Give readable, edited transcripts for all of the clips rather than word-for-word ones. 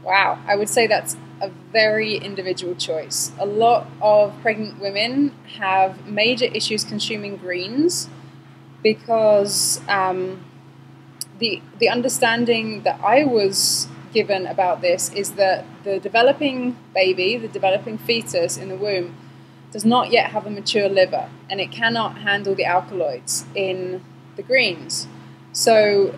Wow, I would say that's a very individual choice. A lot of pregnant women have major issues consuming greens because the understanding that I was given about this is that the developing baby, the developing fetus in the womb, does not yet have a mature liver, and it cannot handle the alkaloids in the greens. So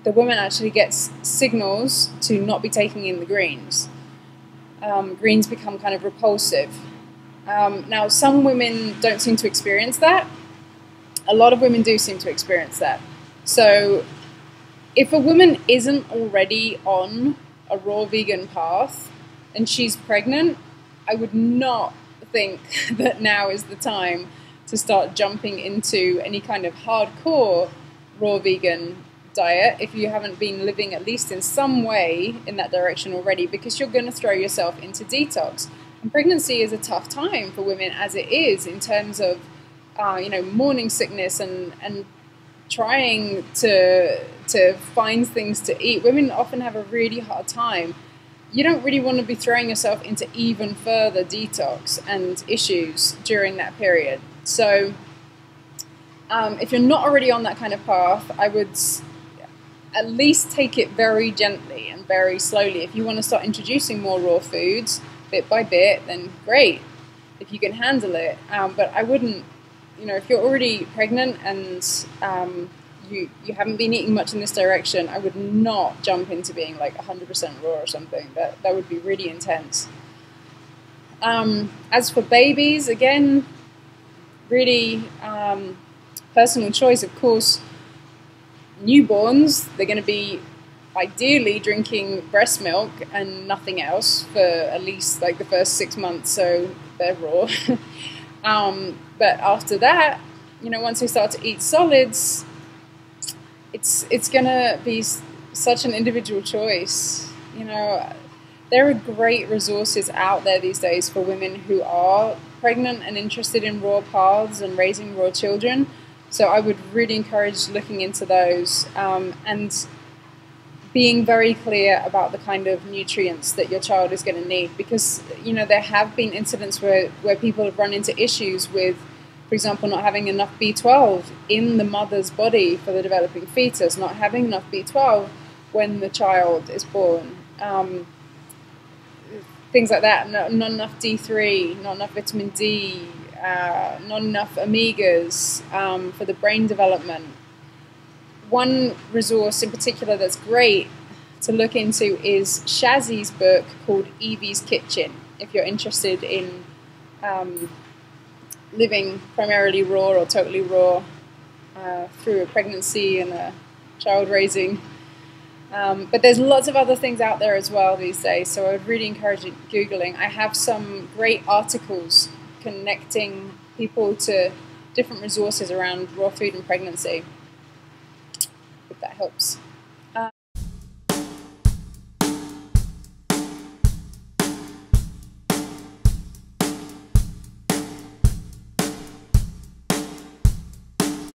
the woman actually gets signals to not be taking in the greens. Greens become kind of repulsive. Now, some women don't seem to experience that. A lot of women do seem to experience that. So if a woman isn't already on a raw vegan path and she's pregnant, I would not think that now is the time to start jumping into any kind of hardcore raw vegan diet if you haven't been living at least in some way in that direction already, because you're going to throw yourself into detox. And pregnancy is a tough time for women as it is in terms of morning sickness and trying to find things to eat. Women often have a really hard time. You don't really want to be throwing yourself into even further detox and issues during that period. So if you're not already on that kind of path, I would at least take it very gently and very slowly. If you want to start introducing more raw foods bit by bit, then great, if you can handle it. But I wouldn't, if you're already pregnant and you haven't been eating much in this direction, I would not jump into being like 100% raw or something. That would be really intense. As for babies, again, really personal choice. Of course, newborns, they're going to be ideally drinking breast milk and nothing else for at least like the first 6 months, so they're raw. But after that, once they start to eat solids, it's going to be such an individual choice. There are great resources out there these days for women who are pregnant and interested in raw paths and raising raw children. So I would really encourage looking into those and being very clear about the kind of nutrients that your child is going to need, because there have been incidents where people have run into issues with, for example, not having enough B12 in the mother's body for the developing fetus, not having enough B12 when the child is born, things like that, not enough D3, not enough vitamin D, not enough omegas for the brain development. One resource in particular that's great to look into is Shazzy's book called Evie's Kitchen, if you're interested in living primarily raw or totally raw through a pregnancy and a child raising. But there's lots of other things out there as well these days, so I would really encourage Googling. I have some great articles connecting people to different resources around raw food and pregnancy, if that helps.